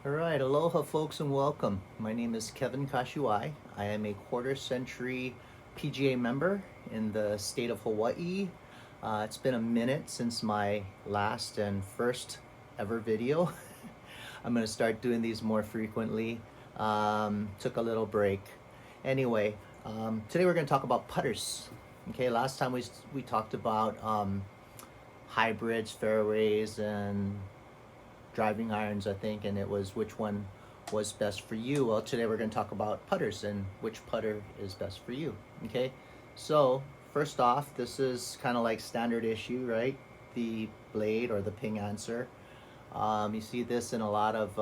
All right, aloha folks and welcome. My name is Kevin Kashiwai. I am a quarter century PGA member in the state of Hawaii. It's been a minute since my last and first ever video. I'm going to start doing these more frequently. Took a little break. Anyway, today we're going to talk about putters. Okay, last time we talked about hybrids, fairways, and driving irons, I think, and it was which one was best for you. Well, today we're going to talk about putters and which putter is best for you. Okay, so first off, this is kind of like standard issue, right? The blade or the Ping Answer. You see this in a lot of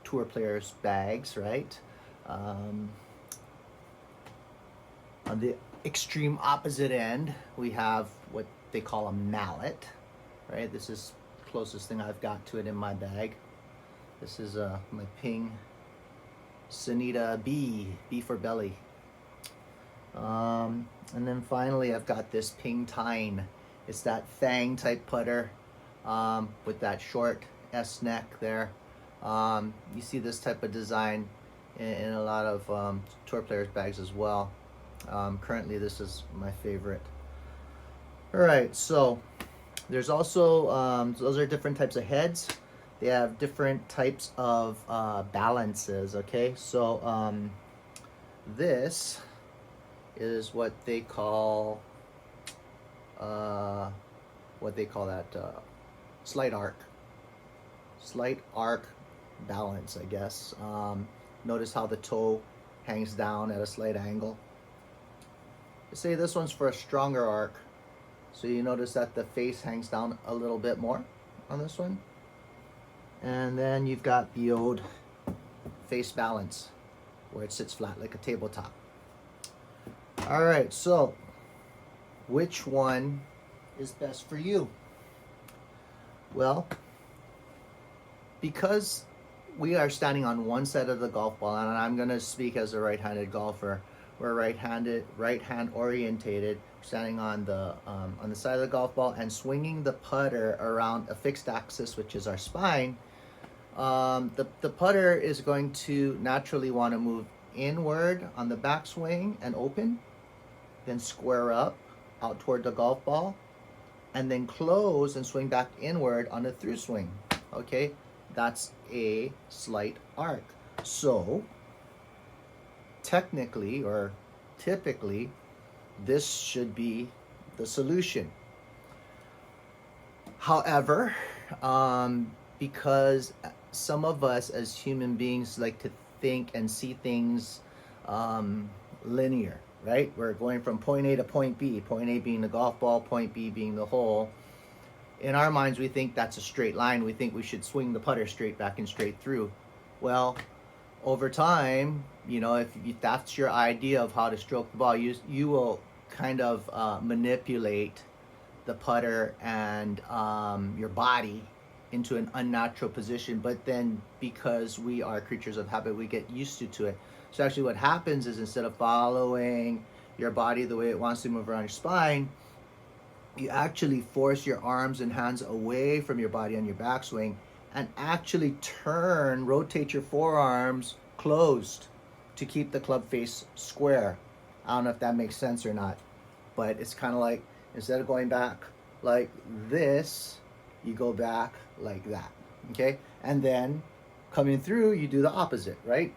tour players' bags, right? On the extreme opposite end, we have what they call a mallet, right? This is closest thing I've got to it in my bag. This is my Ping Sonita B for belly. And then finally I've got this Ping Tine. It's that fang type putter with that short S neck there. You see this type of design in a lot of tour players' bags as well. Currently this is my favorite. All right, so there's also, those are different types of heads. They have different types of balances, okay? So this is what they call that slight arc. Slight arc balance, I guess. Notice how the toe hangs down at a slight angle. Let's say this one's for a stronger arc. So you notice that the face hangs down a little bit more on this one. And then you've got the old face balance where it sits flat like a tabletop. All right, so which one is best for you? Well, because we are standing on one side of the golf ball, and I'm gonna speak as a right-handed golfer, we're right-hand orientated, standing on the side of the golf ball and swinging the putter around a fixed axis, which is our spine. The putter is going to naturally want to move inward on the backswing and open, then square up out toward the golf ball, and then close and swing back inward on the through swing. Okay, that's a slight arc. So technically or typically, this should be the solution. However, because some of us as human beings like to think and see things linear, right? We're going from point A to point B, point A being the golf ball, point B being the hole. In our minds, we think that's a straight line. We think we should swing the putter straight back and straight through. Well, over time, you know, if that's your idea of how to stroke the ball, you will kind of manipulate the putter and your body into an unnatural position. But then because we are creatures of habit, we get used to it. So actually what happens is, instead of following your body the way it wants to move around your spine, you actually force your arms and hands away from your body on your backswing and actually rotate your forearms closed to keep the club face square. I don't know if that makes sense or not, but it's kind of like, instead of going back like this, you go back like that, okay? And then coming through, you do the opposite, right?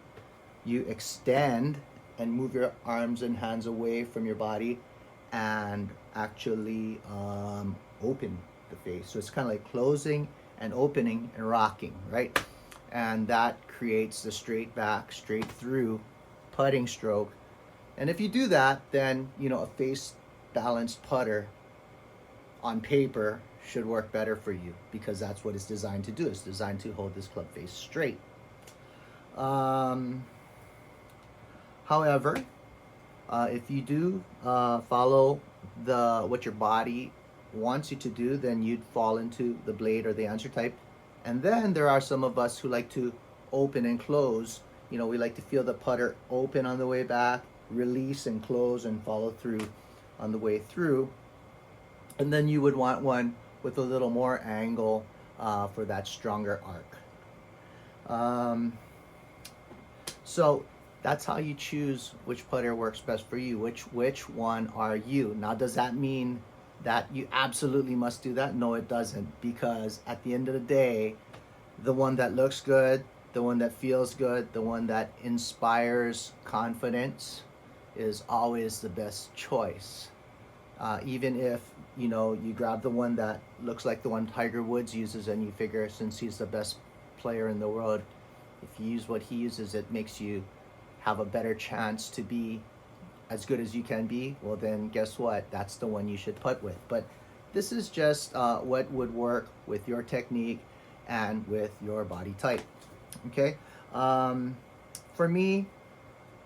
You extend and move your arms and hands away from your body and actually open the face. So it's kind of like closing and opening and rocking, right? And that creates the straight back, straight through putting stroke. And if you do that, then, you know, a face balanced putter on paper should work better for you, because that's what it's designed to do. It's designed to hold this club face straight. However, if you do follow what your body wants you to do, then you'd fall into the blade or the answer type. And then there are some of us who like to open and close. You know, we like to feel the putter open on the way back, release and close and follow through on the way through. And then you would want one with a little more angle for that stronger arc. Um, so that's how you choose which putter works best for you. Which one are you? Now, does that mean that you absolutely must do that? No, it doesn't, because at the end of the day, the one that looks good, the one that feels good, the one that inspires confidence is always the best choice. Even if you grab the one that looks like the one Tiger Woods uses, and you figure since he's the best player in the world, if you use what he uses, it makes you have a better chance to be as good as you can be. Well, then guess what? That's the one you should putt with. But this is just what would work with your technique and with your body type. Okay. For me,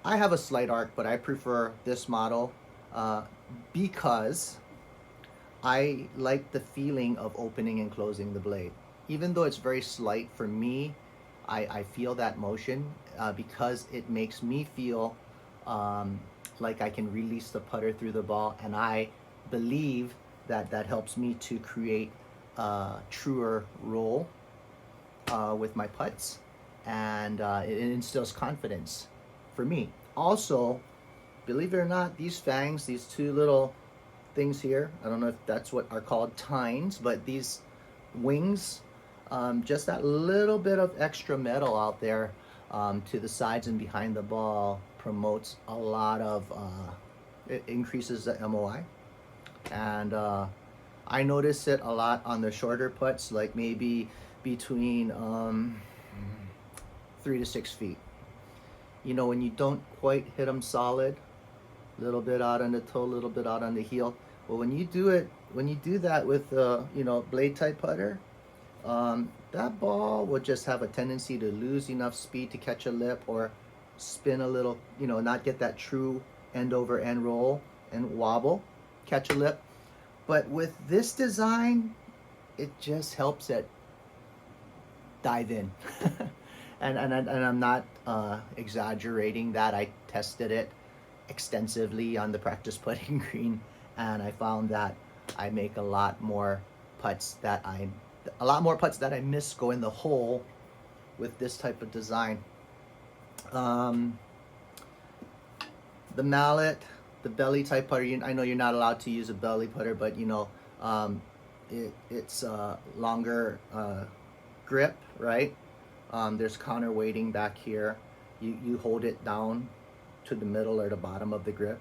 I have a slight arc, but I prefer this model because I like the feeling of opening and closing the blade. Even though it's very slight, for me, I feel that motion because it makes me feel like I can release the putter through the ball, and I believe that helps me to create a truer roll with my putts, and it instills confidence for me. Also, believe it or not, these fangs, these two little things here, I don't know if that's what are called tines, but these wings, just that little bit of extra metal out there to the sides and behind the ball promotes a lot of, it increases the MOI. And I notice it a lot on the shorter putts, like maybe between 3 to 6 feet. When you don't quite hit them solid, a little bit out on the toe, a little bit out on the heel. Well, when you do that with blade type putter, that ball will just have a tendency to lose enough speed to catch a lip or spin a little, not get that true end over end roll and wobble, catch a lip. But with this design, it just helps it dive in. and I'm not exaggerating that. I tested it extensively on the practice putting green, and I found that I make a lot more putts that I miss go in the hole with this type of design. The mallet, the belly type putter, I know you're not allowed to use a belly putter, but it's a longer grip, right? There's counterweighting back here. You hold it down to the middle or the bottom of the grip.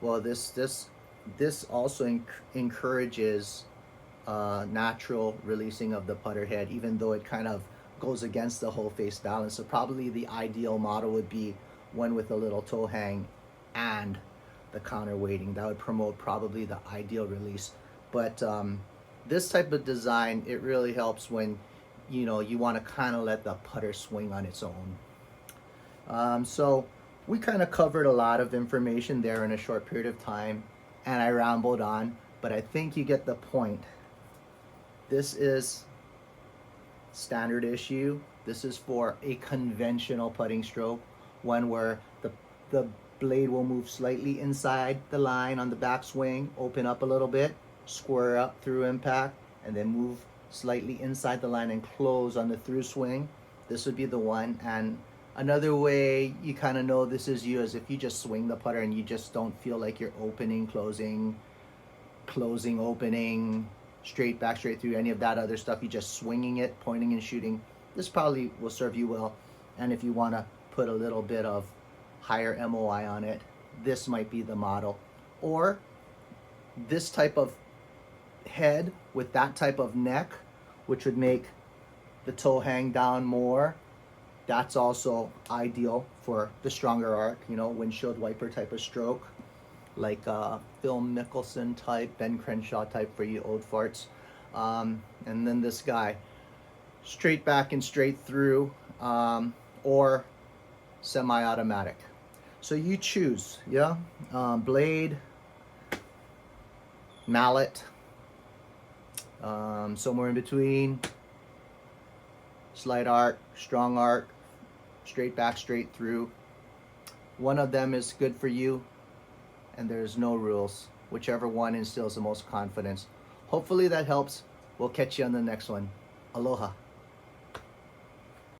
Well, this also encourages natural releasing of the putter head, even though it kind of goes against the whole face balance. So probably the ideal model would be one with a little toe hang and the counterweighting. That would promote probably the ideal release. But this type of design, it really helps when you want to kind of let the putter swing on its own. So we kind of covered a lot of information there in a short period of time, and I rambled on, but I think you get the point. This is standard issue. This is for a conventional putting stroke, one where the blade will move slightly inside the line on the backswing, open up a little bit, square up through impact, and then move slightly inside the line and close on the through swing. This would be the one. And another way you kind of know this is you is if you just swing the putter and you just don't feel like you're opening, closing, opening, straight back, straight through, any of that other stuff. You just swinging it, pointing and shooting. This probably will serve you well. And if you want to put a little bit of higher MOI on it, this might be the model. Or this type of head with that type of neck, which would make the toe hang down more. That's also ideal for the stronger arc, windshield wiper type of stroke, like Phil Mickelson type, Ben Crenshaw type for you old farts. And then this guy, straight back and straight through, or semi-automatic. So you choose, yeah? Blade, mallet, somewhere in between, slight arc, strong arc, straight back, straight through. One of them is good for you, and there's no rules. Whichever one instills the most confidence. Hopefully that helps. We'll catch you on the next one. Aloha.